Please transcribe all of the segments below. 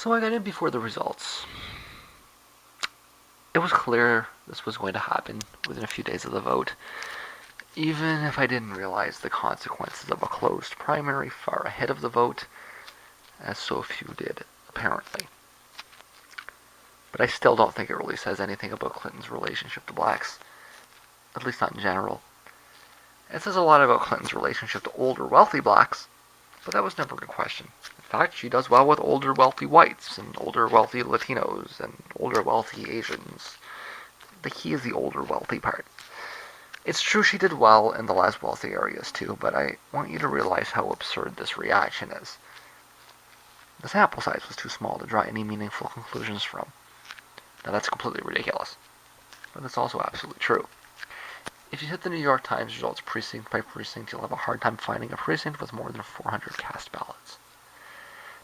So I got in before the results. It was clear this was going to happen within a few days of the vote, even if I didn't realize the consequences of a closed primary far ahead of the vote, as so few did, apparently. But I still don't think it really says anything about Clinton's relationship to blacks, at least not in general. It says a lot about Clinton's relationship to older, wealthy blacks, but that was never in question. In fact, she does well with older, wealthy whites, and older, wealthy Latinos, and older, wealthy Asians. The key is the older, wealthy part. It's true she did well in the less wealthy areas too, but I want you to realize how absurd this reaction is. The sample size was too small to draw any meaningful conclusions from. Now that's completely ridiculous, but it's also absolutely true. If you hit the New York Times results precinct by precinct, you'll have a hard time finding a precinct with more than 400 cast ballots.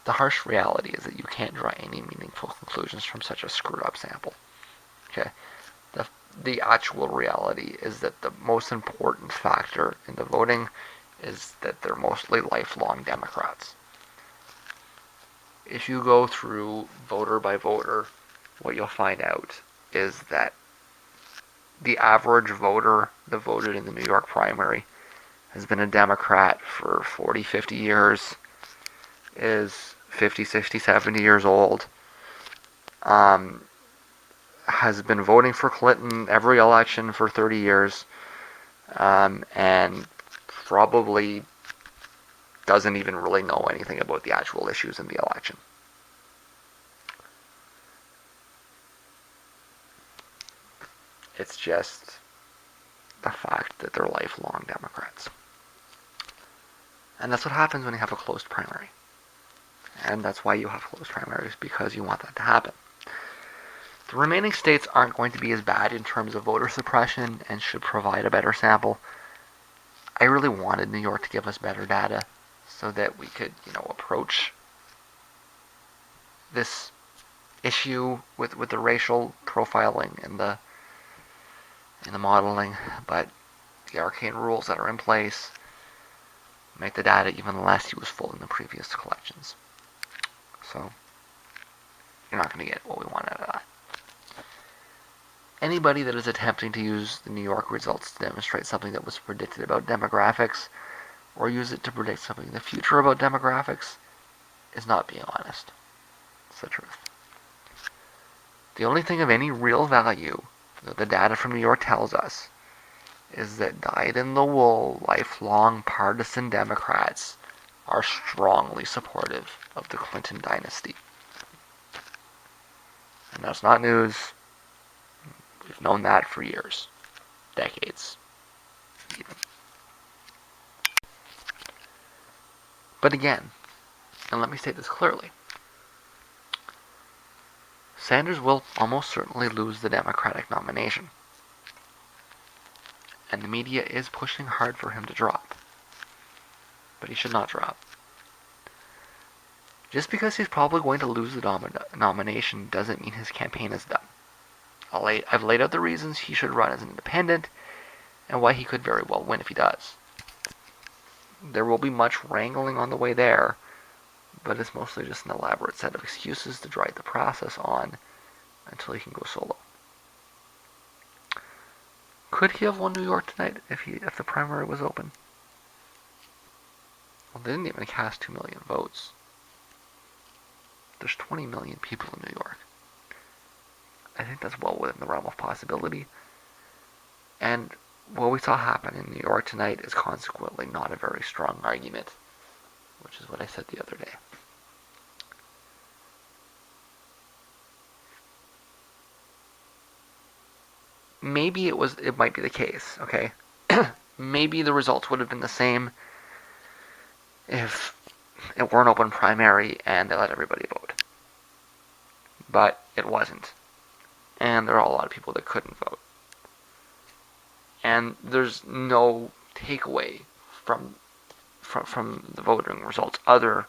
The harsh reality is that you can't draw any meaningful conclusions from such a screwed up sample. Okay? The actual reality is that the most important factor in the voting is that they're mostly lifelong Democrats. If you go through voter by voter, what you'll find out is that the average voter that voted in the New York primary has been a Democrat for 40, 50 years, is 50, 60, 70 years old, has been voting for Clinton every election for 30 years, and probably doesn't even really know anything about the actual issues in the election. It's just the fact that they're lifelong Democrats. And that's what happens when you have a closed primary. And that's why you have closed primaries, because you want that to happen. The remaining states aren't going to be as bad in terms of voter suppression and should provide a better sample. I really wanted New York to give us better data so that we could, approach this issue with the racial profiling and the modeling, but the arcane rules that are in place make the data even less useful in the previous collections. So you're not going to get what we want out of that. Anybody that is attempting to use the New York results to demonstrate something that was predicted about demographics, or use it to predict something in the future about demographics, is not being honest. It's the truth. The only thing of any real value that the data from New York tells us is that dyed-in-the-wool, lifelong partisan Democrats are strongly supportive of the Clinton dynasty. And that's not news. We've known that for years. Decades. Even. But again, and let me state this clearly, Sanders will almost certainly lose the Democratic nomination. And the media is pushing hard for him to drop. But he should not drop. Just because he's probably going to lose the nomination doesn't mean his campaign is done. I've laid out the reasons he should run as an independent and why he could very well win if he does. There will be much wrangling on the way there, but it's mostly just an elaborate set of excuses to drag the process on until he can go solo. Could he have won New York tonight if the primary was open? Well, they didn't even cast 2 million votes. There's 20 million people in New York. I think that's well within the realm of possibility. And what we saw happen in New York tonight is consequently not a very strong argument, which is what I said the other day. Maybe it might be the case, okay? Maybe the results would have been the same if it were an open primary and they let everybody vote. But it wasn't. And there are a lot of people that couldn't vote. And there's no takeaway from the voting results other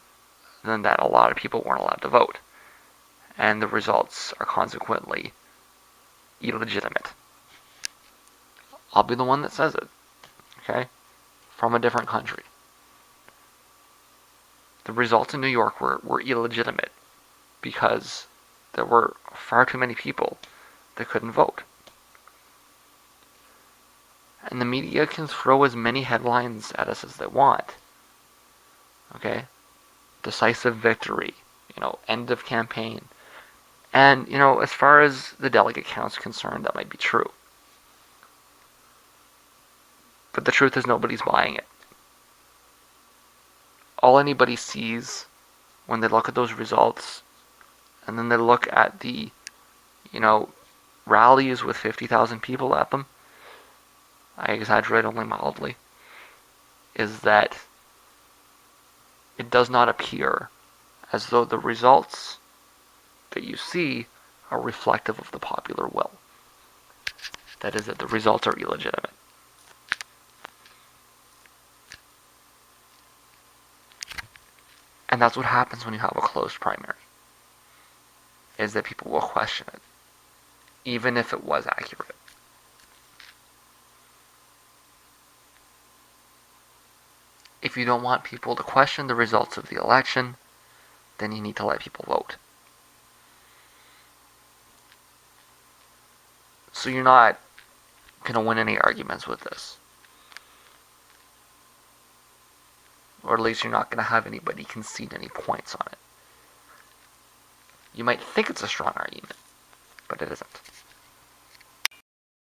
than that a lot of people weren't allowed to vote. And the results are consequently illegitimate. I'll be the one that says it. Okay? From a different country. The results in New York were illegitimate. because there were far too many people that couldn't vote. And the media can throw as many headlines at us as they want. Okay? Decisive victory, end of campaign. And, as far as the delegate count's concerned, that might be true. But the truth is nobody's buying it. All anybody sees when they look at those results, and then they look at the, rallies with 50,000 people at them, I exaggerate only mildly, is that it does not appear as though the results that you see are reflective of the popular will. That is, that the results are illegitimate. And that's what happens when you have a closed primary, is that people will question it, even if it was accurate. If you don't want people to question the results of the election, then you need to let people vote. So you're not going to win any arguments with this. Or at least you're not going to have anybody concede any points on it. You might think it's a strong argument, but it isn't.